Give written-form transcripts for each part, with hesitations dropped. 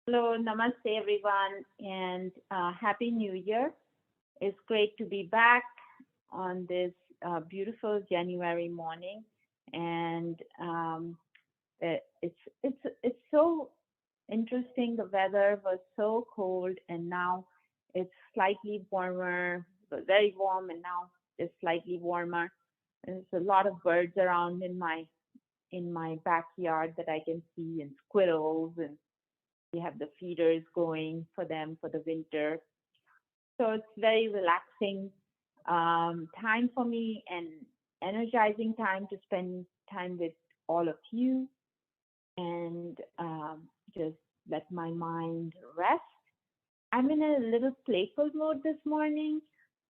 Hello, namaste everyone, and Happy New Year. It's great to be back on this beautiful January morning, and it's so interesting. The weather was so cold, and now it's slightly warmer. It was very warm, and now it's slightly warmer. There's a lot of birds around in my backyard that I can see, and squirrels, and we have the feeders going for them for the winter. So it's very relaxing time for me and energizing time to spend time with all of you and just let my mind rest. I'm in a little playful mode this morning.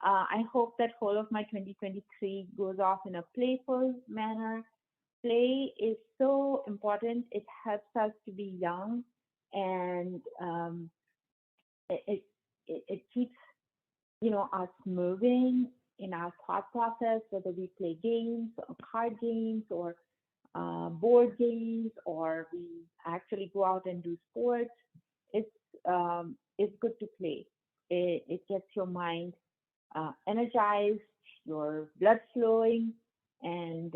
I hope that whole of my 2023 goes off in a playful manner. Play is so important. It helps us to be young, and it, it keeps us moving in our thought process, whether we play games or card games or board games, or we actually go out and do sports. It's it's good to play. It gets your mind energized, your blood flowing, and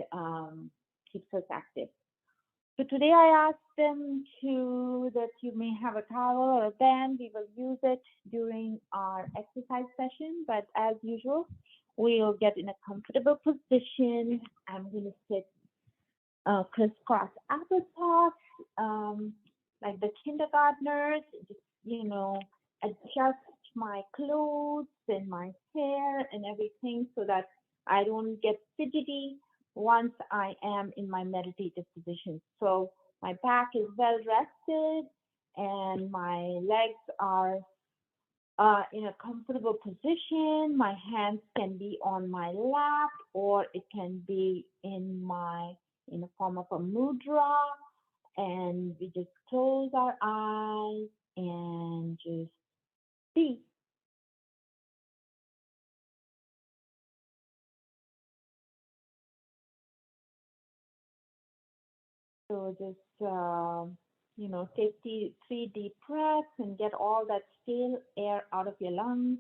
keeps us active. So today I asked them that you may have a towel or a band. We will use it during our exercise session, but as usual, we'll get in a comfortable position. I'm going to sit crisscross applesauce, like the kindergartners, just, adjust my clothes and my hair and everything so that I don't get fidgety once I am in my meditative position. So my back is well rested and my legs are in a comfortable position. My hands can be on my lap, or it can be in the form of a mudra, and we just close our eyes and just be. So just take three deep breaths and get all that stale air out of your lungs.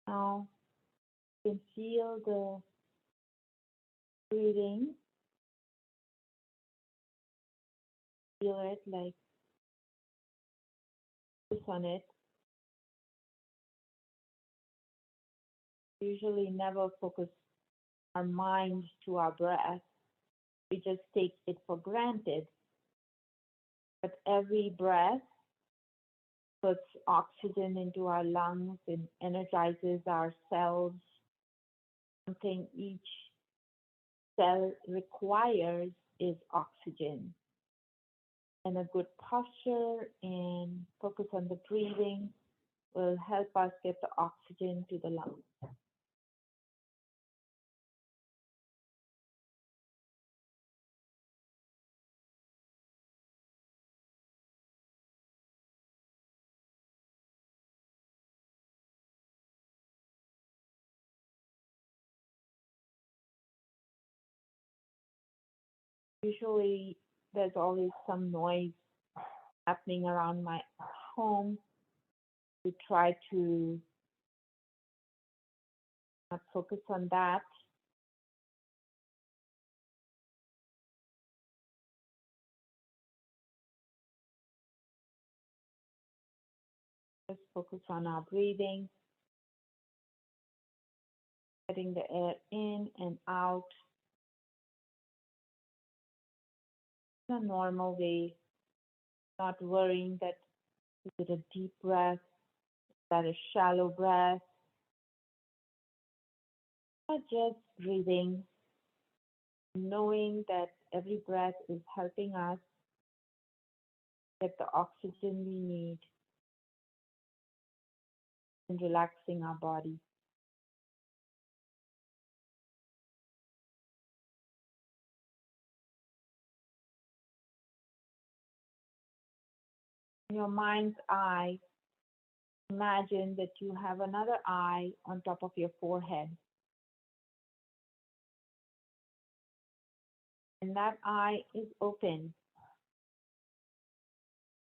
Now you can feel the breathing. Feel it, like focus on it. Usually never focus our mind to our breath. We just take it for granted. But every breath puts oxygen into our lungs and energizes our cells. Something each cell requires is oxygen. And a good posture and focus on the breathing will help us get the oxygen to the lungs. Usually there's always some noise happening around my home. We try to not focus on that. Just focus on our breathing, letting the air in and out in a normal way, not worrying that is it a deep breath, is that a shallow breath, but just breathing knowing that every breath is helping us get the oxygen we need and relaxing our body. In your mind's eye, imagine that you have another eye on top of your forehead. And that eye is open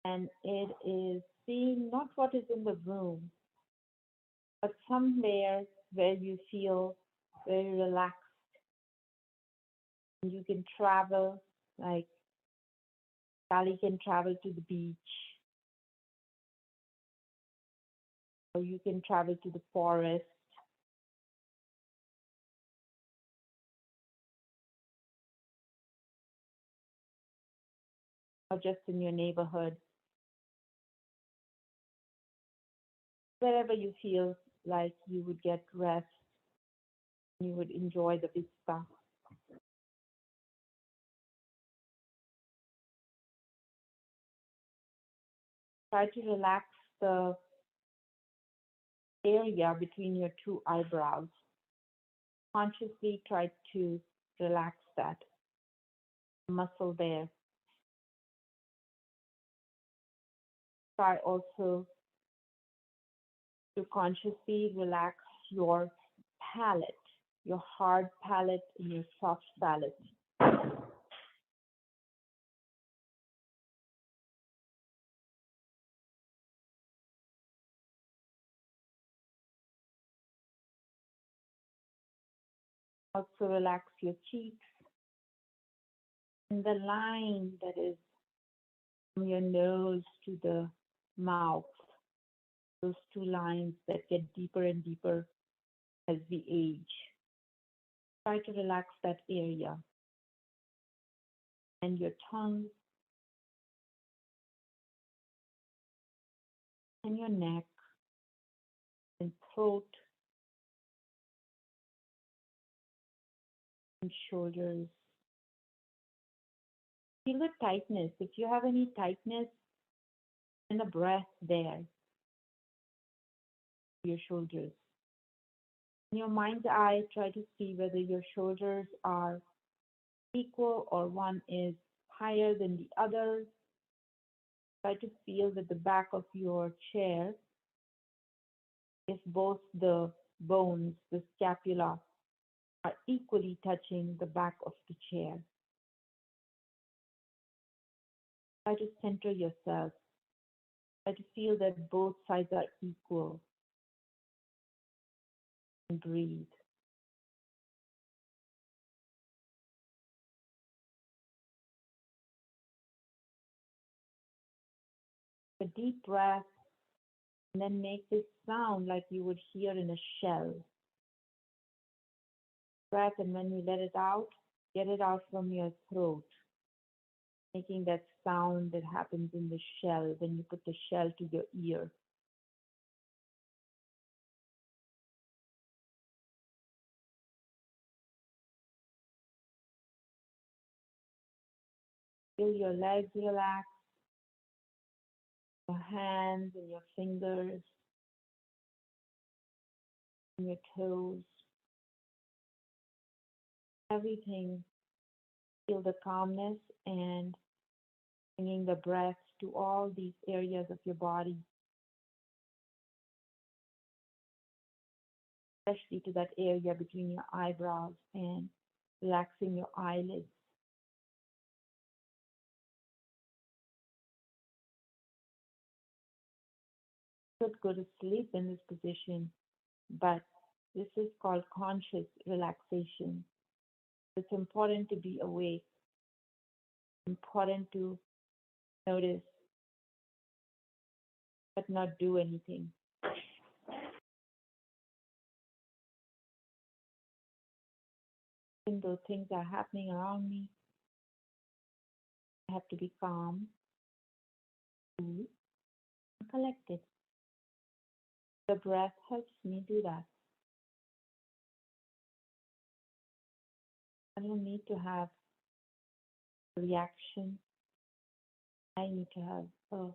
and it is seeing not what is in the room, but somewhere where you feel very relaxed. And you can travel, like Sally can travel to the beach, or you can travel to the forest, or just in your neighborhood, wherever you feel like you would get rest, you would enjoy the vista. Try to relax the area between your two eyebrows. Consciously try to relax that muscle there. Try also to consciously relax your palate, your hard palate and your soft palate. Also relax your cheeks and the line that is from your nose to the mouth. Those two lines that get deeper and deeper as we age. Try to relax that area. And your tongue and your neck and throat and shoulders. Feel the tightness. If you have any tightness in the breath there, your shoulders. In your mind's eye, try to see whether your shoulders are equal or one is higher than the other. Try to feel that the back of your chair, if both the bones, the scapula, are equally touching the back of the chair. Try to center yourself. Try to feel that both sides are equal. And breathe. A deep breath, and then make this sound like you would hear in a shell. Breath, and when you let it out, get it out from your throat, making that sound that happens in the shell when you put the shell to your ear. Feel your legs relax, your hands and your fingers, and your toes. Everything. Feel the calmness and bringing the breath to all these areas of your body, especially to that area between your eyebrows and relaxing your eyelids. Could go to sleep in this position, but this is called conscious relaxation. It's important to be awake, important to notice, but not do anything. Even though things are happening around me, I have to be calm, cool, and collected. The breath helps me do that. I don't need to have a reaction. I need to have a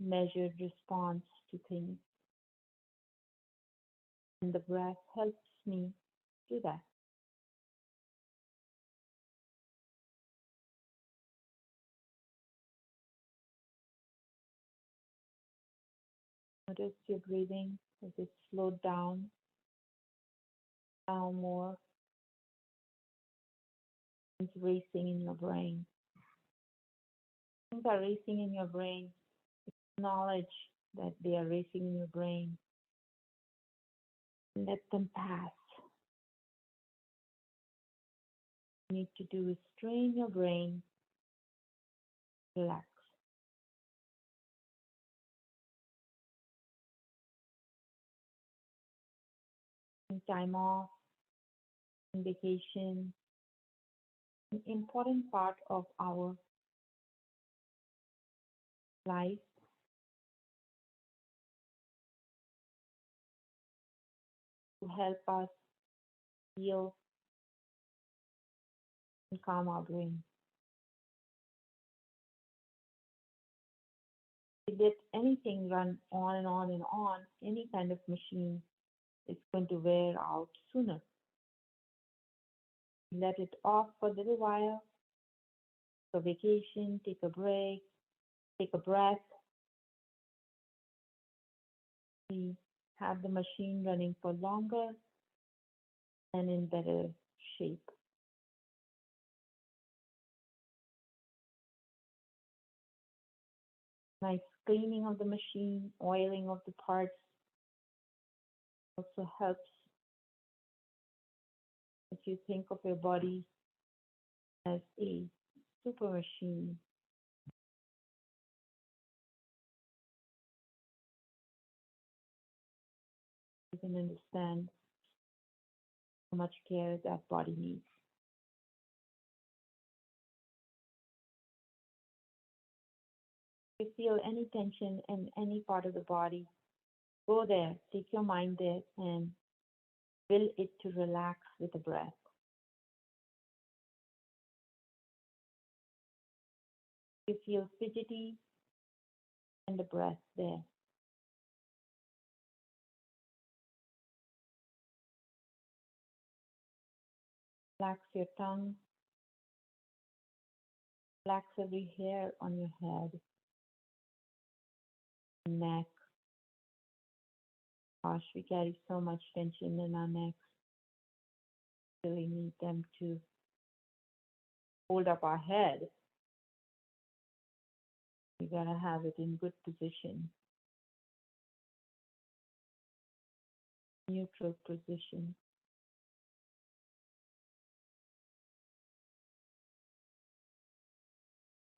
measured response to things. And the breath helps me do that. Notice your breathing as it slowed down, now more. It's racing in your brain. Things are racing in your brain. Acknowledge that they are racing in your brain. Let them pass. What you need to do is train your brain, relax. Time off, vacation, an important part of our life to help us heal and calm our brain. If let anything run on and on and on, any kind of machine, it's going to wear out sooner. Let it off for a little while, take a vacation, take a break, take a breath. We have the machine running for longer and in better shape. Nice cleaning of the machine, oiling of the parts also helps if you think of your body as a super machine. You can understand how much care that body needs. If you feel any tension in any part of the body, go there, take your mind there, and will it to relax with the breath. You feel fidgety and the breath there. Relax your tongue, relax every hair on your head, neck. Gosh, we carry so much tension in our necks. We really need them to hold up our head. We gotta have it in good position, neutral position.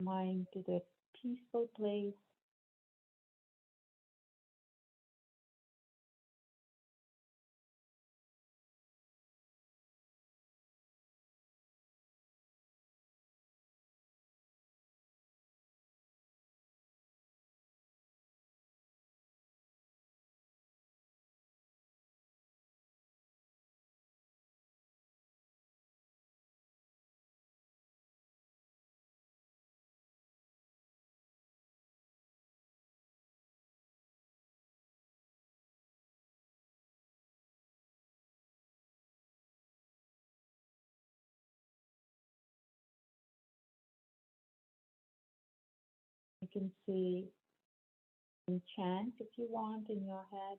Mind to that peaceful place. You can say and chant if you want in your head.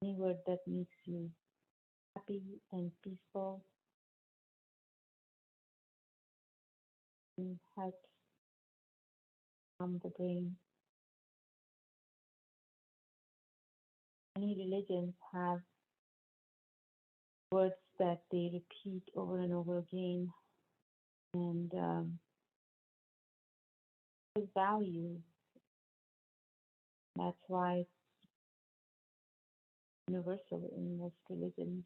Any word that makes you happy and peaceful and helps calm the brain. Many religions have words that they repeat over and over again, and there's value. That's why it's universal in most religions.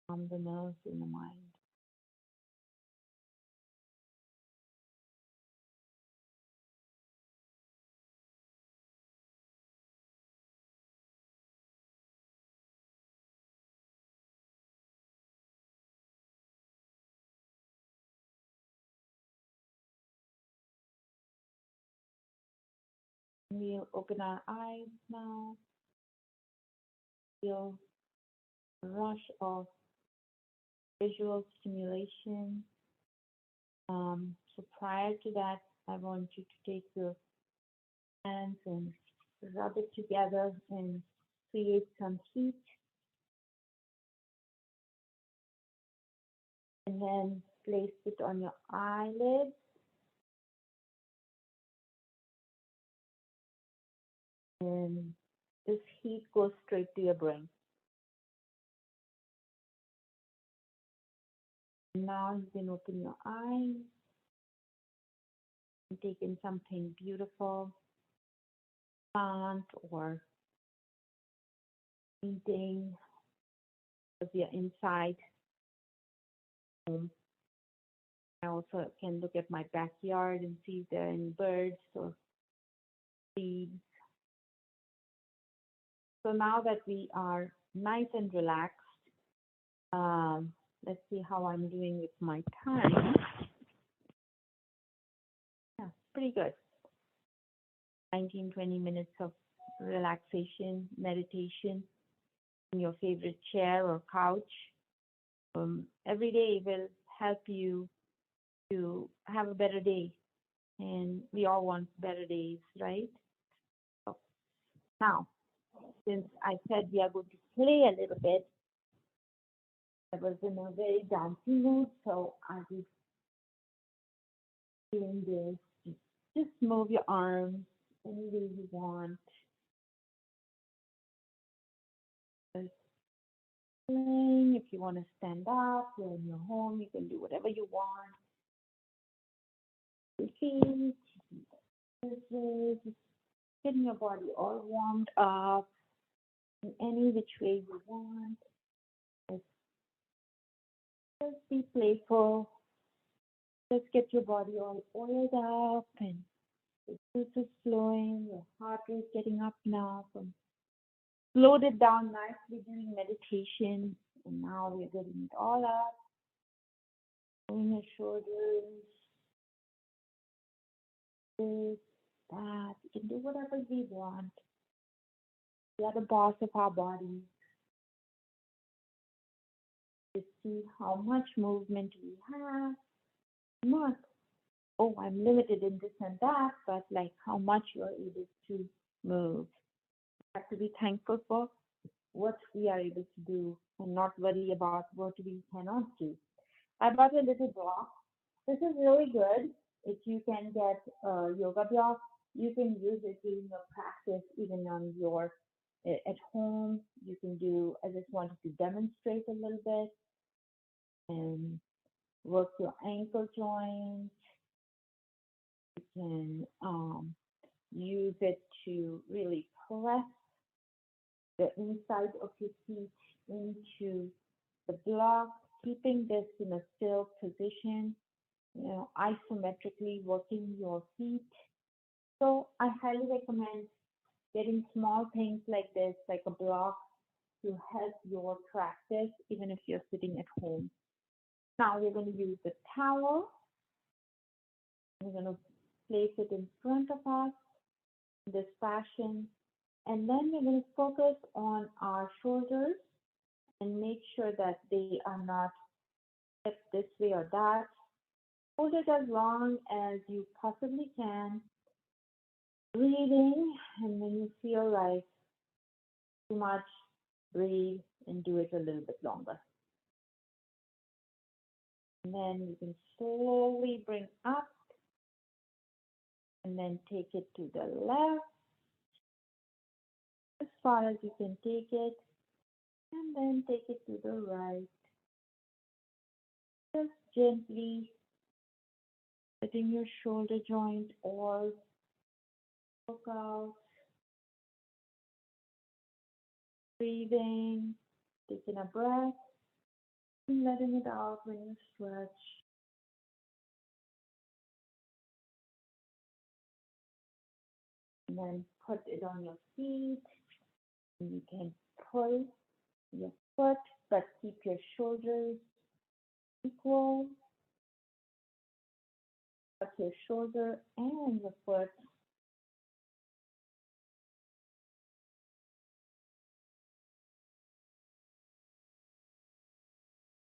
Calm the nerves in the mind. We'll open our eyes now. Feel a rush of visual stimulation. So prior to that, I want you to take your hands and rub it together and create some heat. And then place it on your eyelids. And this heat goes straight to your brain. Now you can open your eyes and take in something beautiful, plant or painting of your inside home. I also can look at my backyard and see if there are any birds or seeds. So now that we are nice and relaxed, let's see how I'm doing with my time. Yeah, pretty good. 19, 20 minutes of relaxation, meditation in your favorite chair or couch. Every day will help you to have a better day. And we all want better days, right? So now, since I said we are going to play a little bit, I was in a very dancing mood, so I was doing this. Just move your arms any way you want. Just playing. If you want to stand up, you're in your home, you can do whatever you want. Your feet, just getting your body all warmed up in any which way you want. Just be playful. Just get your body all oiled up and the juice is flowing. Your heart rate getting up now. From slowed it down nicely during meditation. And now we're getting it all up. Moving your shoulders. This, that. You can do whatever we want. We are the boss of our body. To see how much movement we have. Not, oh, I'm limited in this and that, but like how much you're able to move. We have to be thankful for what we are able to do and not worry about what we cannot do. I bought a little block. This is really good. If you can get a yoga block, you can use it during your practice, even on your at home. You can do. I just wanted to demonstrate a little bit and work your ankle joints. You can use it to really press the inside of your feet into the block, keeping this in a still position, isometrically working your feet. So I highly recommend getting small things like this, like a block, to help your practice, even if you're sitting at home. Now we're going to use the towel. We're going to place it in front of us in this fashion. And then we're going to focus on our shoulders and make sure that they are not kept this way or that. Hold it as long as you possibly can. Breathing, and when you feel like too much, breathe and do it a little bit longer. And then you can slowly bring up and then take it to the left as far as you can take it, and then take it to the right. Just gently letting your shoulder joint all work out. Breathing, taking a breath, and letting it out when you stretch. And then put it on your feet. And you can pull your foot, but keep your shoulders equal. Put your shoulder and your foot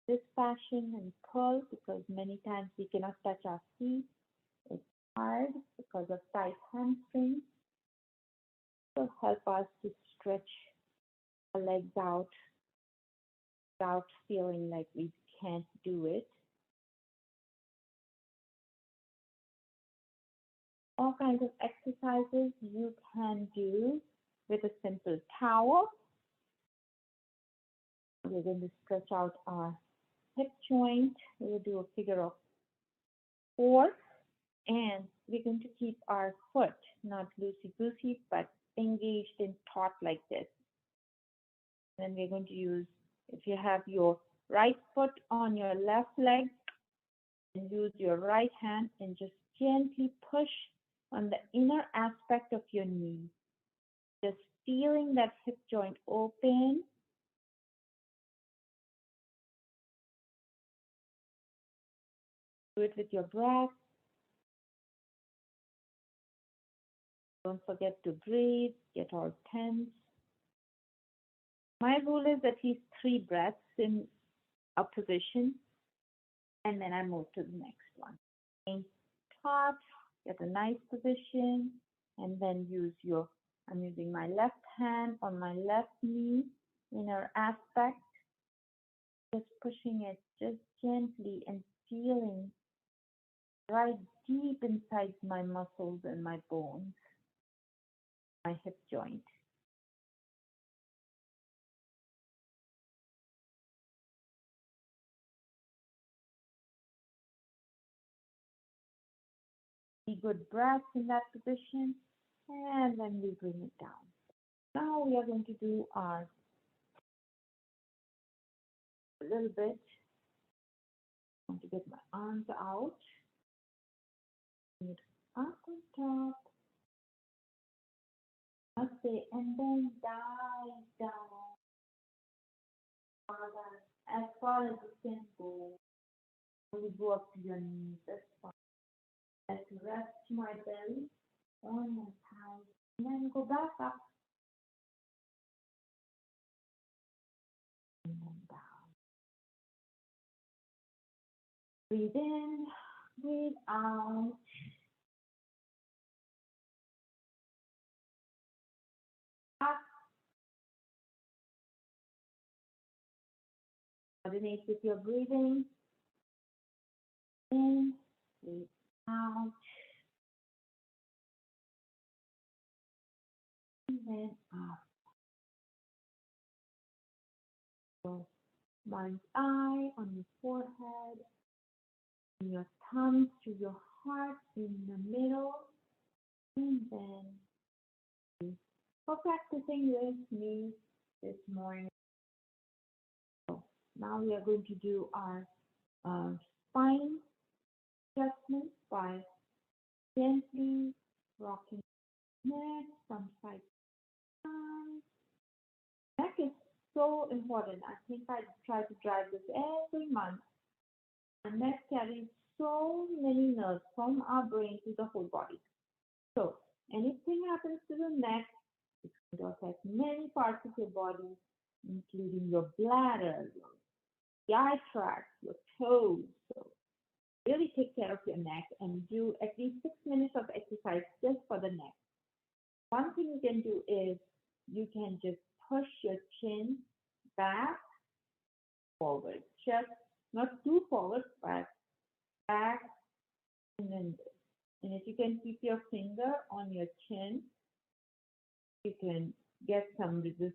this fashion and pull because many times we cannot touch our feet. It's hard because of tight hamstrings. So help us to stretch our legs out without feeling like we can't do it. All kinds of exercises you can do with a simple towel. We're going to stretch out our hip joint. We'll do a figure of four, and we're going to keep our foot not loosey-goosey, but engaged and taut like this. Then we're going to use, if you have your right foot on your left leg, and use your right hand and just gently push on the inner aspect of your knee. Just feeling that hip joint open. Do it with your breath. Don't forget to breathe, get all tense. My rule is at least 3 breaths in a position, and then I move to the next one. Top, get a nice position, and then I'm using my left hand on my left knee, inner aspect, just pushing it just gently and feeling right deep inside my muscles and my bones, my hip joint. Be good breaths in that position, and then we bring it down. Now we are going to do a little bit. I want to get my arms out. Up on top. Okay, and then dive down as far as you can go. You go up to your knees. That's fine. Let's rest my belly on my thighs, and then go back up and then down. Breathe in, breathe out. Up. Coordinate with your breathing. In, breathe out, and then up. So mind's eye on your forehead, and your thumbs to your heart in the middle, and then for practicing with me this morning. So now we are going to do our spine adjustment by gently rocking the neck from side to side. Neck is so important. I think I try to drive this every month. And neck carries so many nerves from our brain to the whole body. So anything happens to the neck, it's going to affect many parts of your body, including your bladder, your eye tract, your toes. So really take care of your neck and do at least 6 minutes of exercise just for the neck. One thing you can do is you can just push your chin back, forward, just not too forward, but back, and then this. And if you can keep your finger on your chin, you can get some resistance.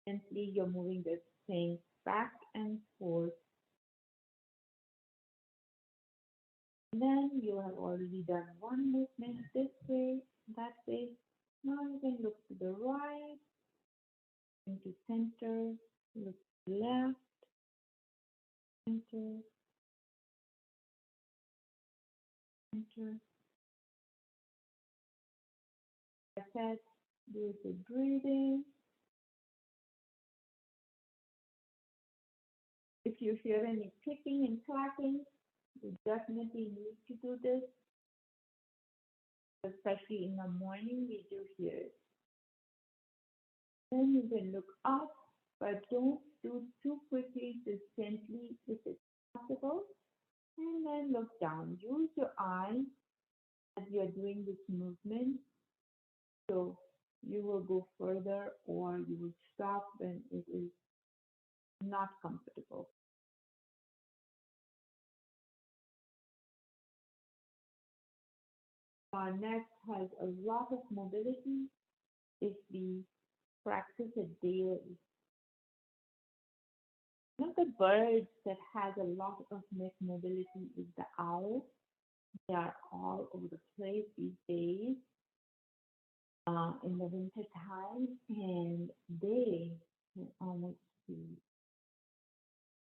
Gently, you're moving this thing back and forth. And then you have already done one movement this way, that way. Now you can look to the right, into center, look to the left, center, center. I said, do the breathing. If you hear any clicking and clacking, you definitely need to do this, especially in the morning, we do hear it. Then you can look up, but don't do too quickly, just gently if it's possible. And then look down. Use your eyes as you're doing this movement. So you will go further or you will stop when it is not comfortable. Our neck has a lot of mobility if we practice it daily. One of the birds that has a lot of neck mobility is the owl. They are all over the place these days in the winter time, and they can almost see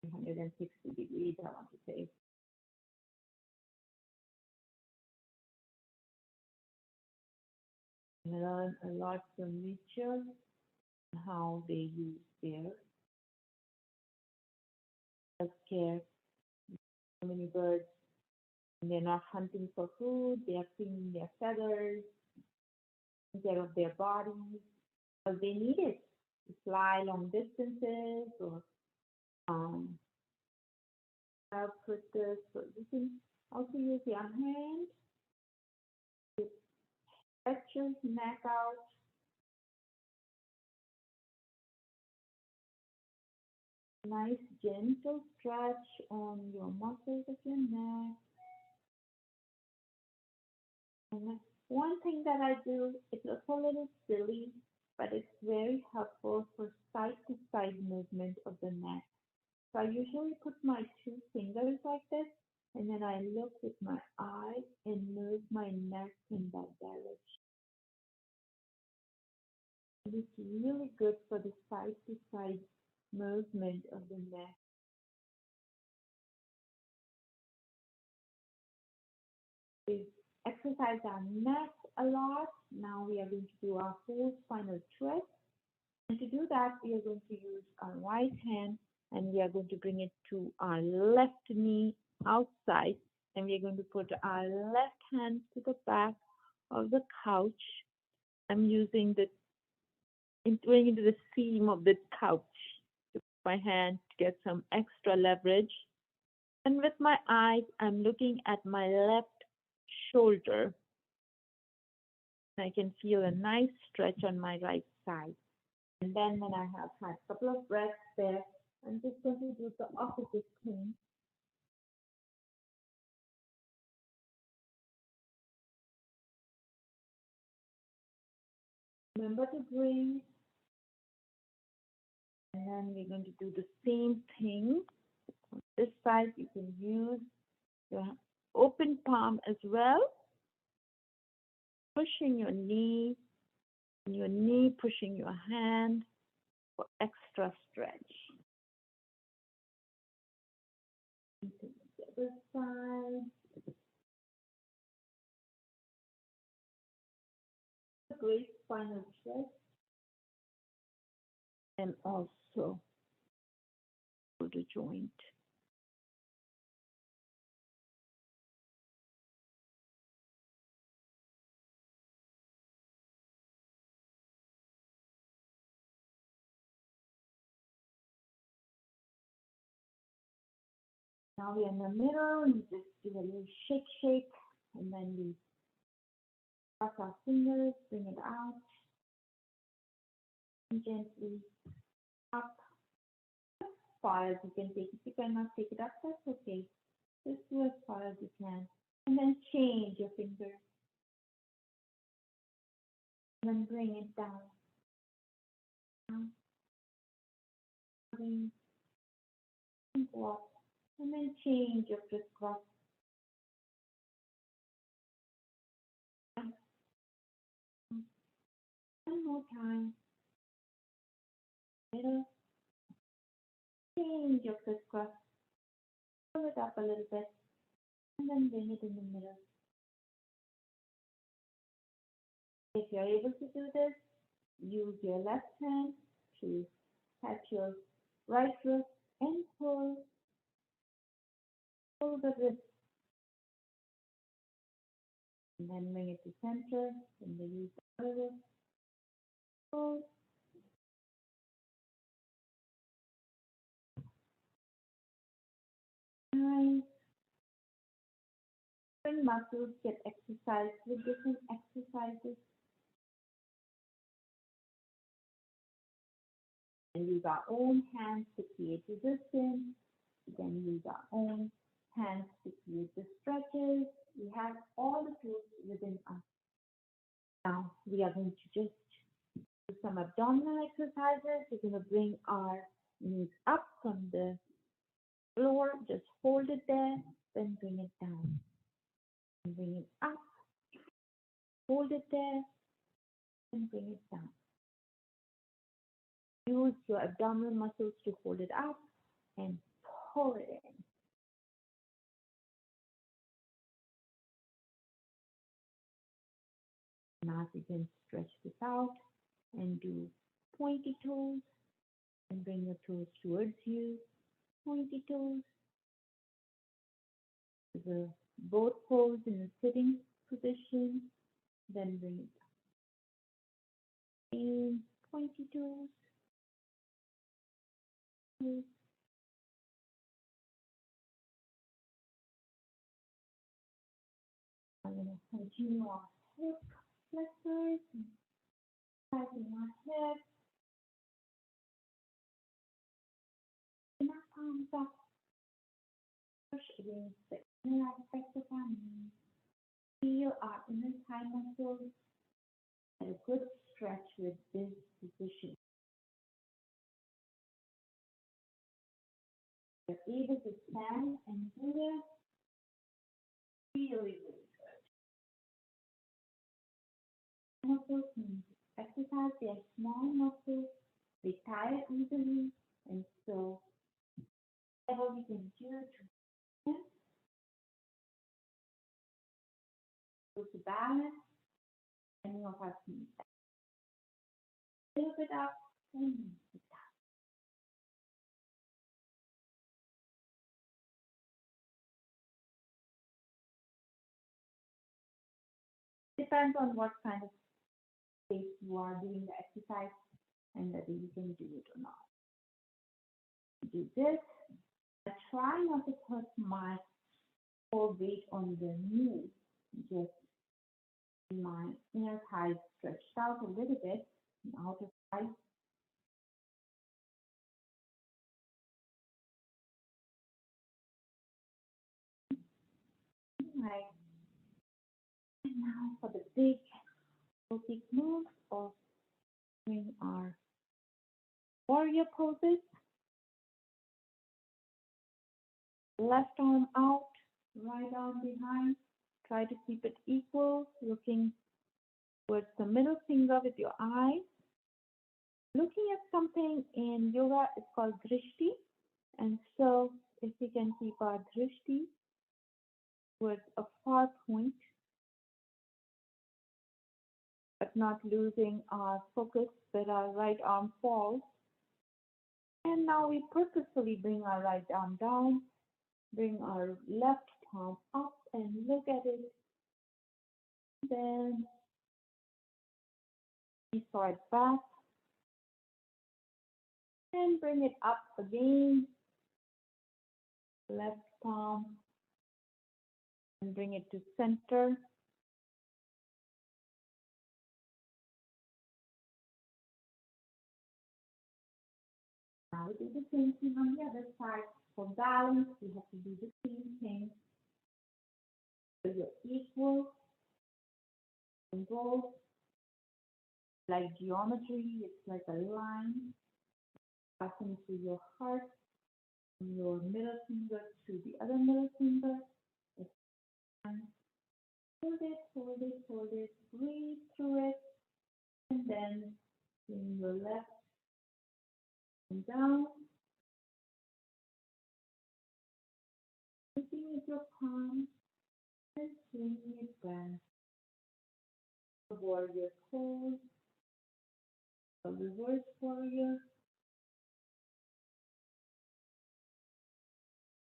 160 degrees, I want to say. Learn a lot from nature, how they use their care. So many birds, they're not hunting for food, they are cleaning their feathers, taking care of their bodies, because they need it to fly long distances or um, help with this. So you can also use your hand to stretch your neck out. Nice gentle stretch on your muscles of your neck. And one thing that I do, it looks a little silly, but it's very helpful for side to side movement of the neck. So I usually put my two fingers like this, and then I look with my eye and move my neck in that direction. It's really good for the side to side movement of the neck. We've exercised our neck a lot. Now we are going to do our whole spinal twist. And to do that, we are going to use our right hand and we are going to bring it to our left knee outside. And we are going to put our left hand to the back of the couch. I'm using the going into the seam of the couch to put my hand to get some extra leverage. And with my eyes, I'm looking at my left shoulder. I can feel a nice stretch on my right side. And then when I have had a couple of breaths there, I'm just going to do the opposite thing. Remember to breathe. And then we're going to do the same thing. On this side, you can use your open palm as well. Pushing your knee, and your knee pushing your hand for extra stretch. Into the other side. A great spinal stretch. And also shoulder joint. Now we're in the middle, and just do a little shake, shake, and then we cross our fingers, bring it out, and gently up. As far as you can take it. If you cannot take it up, that's okay. Just do as far as you can. And then change your fingers. And then bring it down. Down. Bring and go up. And then change your crisscross. One more time. Middle. Change your crisscross. Pull it up a little bit. And then bring it in the middle. If you're able to do this, use your left hand to catch your right wrist and pull the wrist. And then bring it to center. And then use the other wrist. Pull Nice. Different muscles get exercised with different exercises. And use our own hands to create resistance. Then use our own hands to create the stretches. We have all the tools within us. Now we are going to just do some abdominal exercises. We're going to bring our knees up from the floor. Just hold it there, then bring it down. And bring it up, hold it there, and bring it down. Use your abdominal muscles to hold it up and pull it in. Now you can stretch this out and do pointy toes and bring your toes towards you. Pointy toes. Both toes in a sitting position. Then bring it in. Pointy toes. I'm going to continue our hip flexors. Tightening our hips. And our palms up. Push against the inner aspect of our knees. Feel our inner thigh muscles and a good stretch with this position. You're able to stand and do this really, really good. Muscles need exercise. They are small muscles. They tire easily, and so whatever we can do to balance any of our feet. A little bit up and a little bit down. Depends on what kind of space you are doing the exercise and whether you can do it or not. Do this. I try not to put my whole weight on the knee, just my inner thighs stretched out a little bit and outer thighs. Right. And now for the big big move of doing our warrior poses. Left arm out, right arm behind. Try to keep it equal, looking towards the middle finger with your eyes. Looking at something in yoga is called drishti. And so if we can keep our drishti towards a far point, but not losing our focus that our right arm falls. And now we purposefully bring our right arm down, bring our left palm up and look at it. Then we saw it back and bring it up again. Left palm and bring it to center. Now we do the same thing on the other side. For balance, we have to do the same thing. So you're equal in both. Like geometry, it's like a line passing through your heart, from your middle finger to the other middle finger. Hold it, hold it, hold it, breathe through it, and then bring your left and down. Looking at your palm and swinging it back. Warrior pose, a reverse warrior.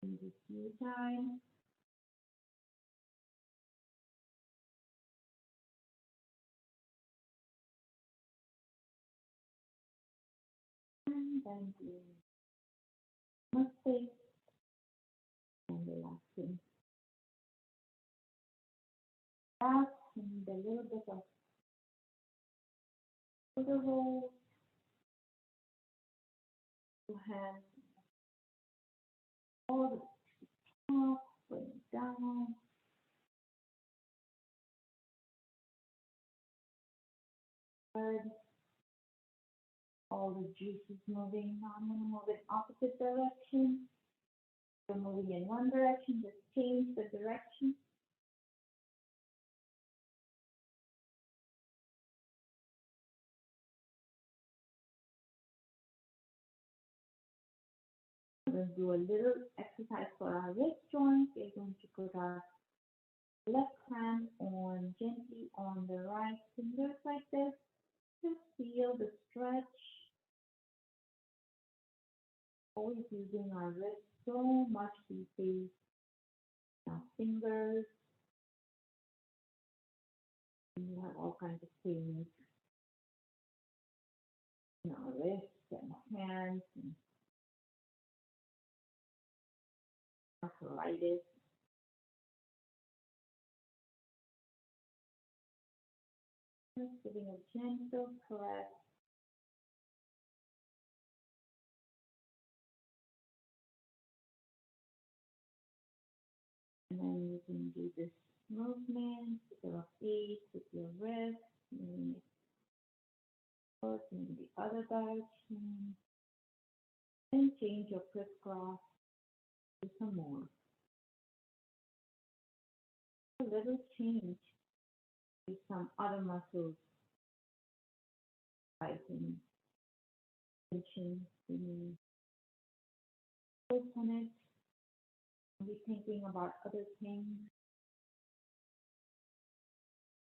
In this few times. And then do namaste little bit of shoulder roll, two hands all the top, bring it down. Good. All the juices moving. Now I'm going to move in opposite direction. So moving in one direction, just change the direction. We're going to do a little exercise for our wrist joints. We're going to put our left hand on gently on the right fingers like this. Just feel the stretch. Always using our wrist so much these days. Our fingers. And you have all kinds of things in our wrists and hands and arthritis. Just giving a gentle press. And then you can do this movement with your feet, with your wrist, and foot in the other direction. And change your crisscross to some more. A little change with some other muscles, tightening, tension, focus on it. Be thinking about other things.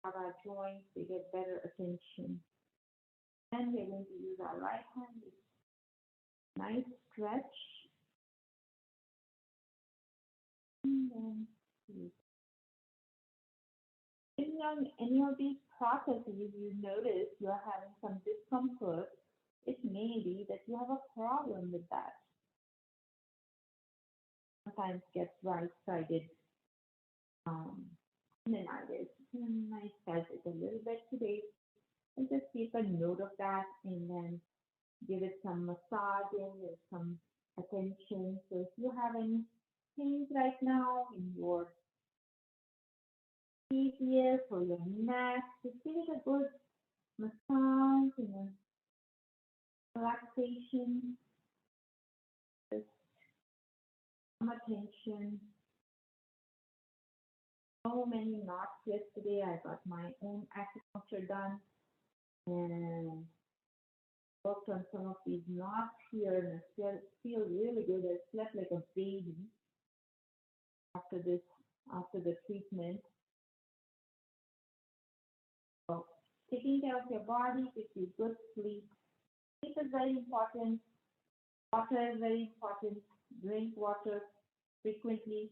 About our joints, they get better attention. And we're going to use our right hand. Nice stretch. And then depending on any of these processes, you notice you're having some discomfort, it may be that you have a problem with that. Sometimes gets right-sided tendinitis. And I felt it a little bit today. And just keep a note of that and then give it some massaging and some attention. So if you have any pains right now in your PCS or your neck, just give it a good massage and relaxation. Just some attention. So many knots yesterday. I got my own acupuncture done and worked on some of these knots here, and I still feel really good. I slept like a baby after the treatment. So taking care of your body gives you good sleep. Sleep is very important. Water is very important. Drink water frequently.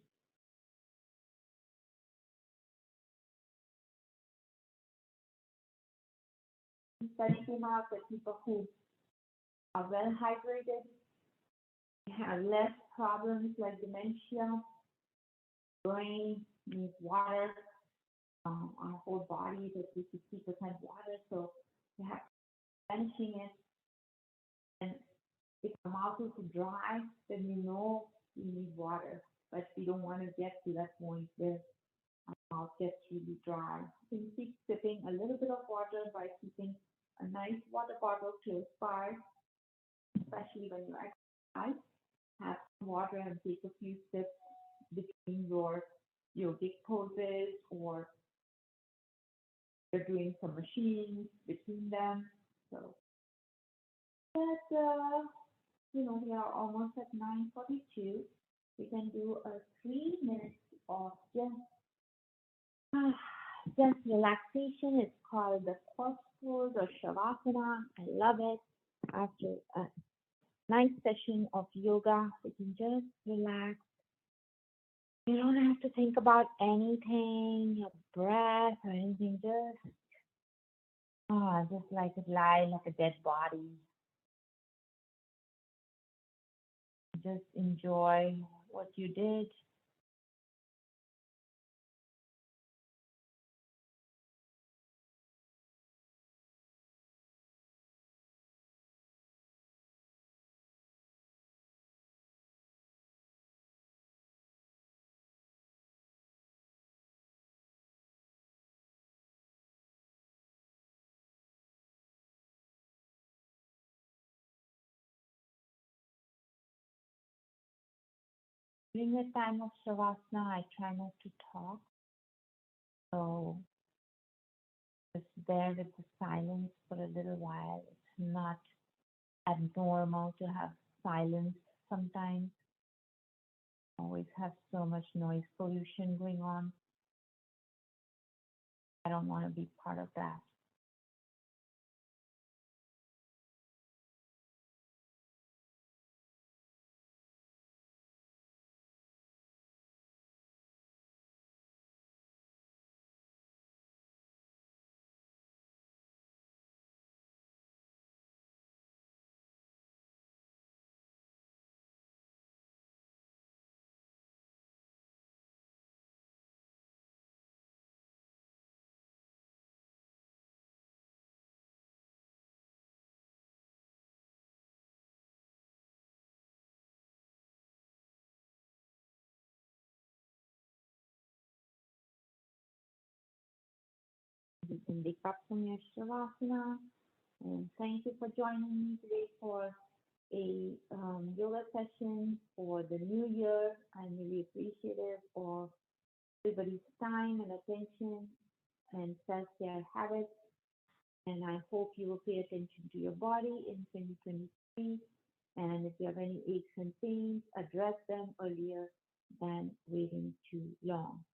Study came out that people who are well hydrated have less problems like dementia. Brain needs water. Our whole body is at 60% water, so you have to replenishing it. And if the mouth is dry, then you know you need water. But we don't want to get to that point where our mouth gets really dry. You can keep sipping a little bit of water by keeping a nice water bottle close by, especially when you exercise. Have some water and take a few sips between your yogic poses, or you're doing some machines between them. So, but we are almost at 9:42. We can do a 3 minutes of just relaxation. It's called the cross pose or shavasana. I love it. After a nice session of yoga, we can just relax. You don't have to think about anything, your breath or anything. Just like it lie like a dead body. Just enjoy what you did. During the time of Shavasana, I try not to talk. So just bear with the silence for a little while. It's not abnormal to have silence sometimes. Always have so much noise pollution going on. I don't want to be part of that. You can wake up from your Shavasana. And thank you for joining me today for a yoga session for the new year. I'm really appreciative of everybody's time and attention and self-care habits. And I hope you will pay attention to your body in 2023. And if you have any aches and pains, address them earlier than waiting too long.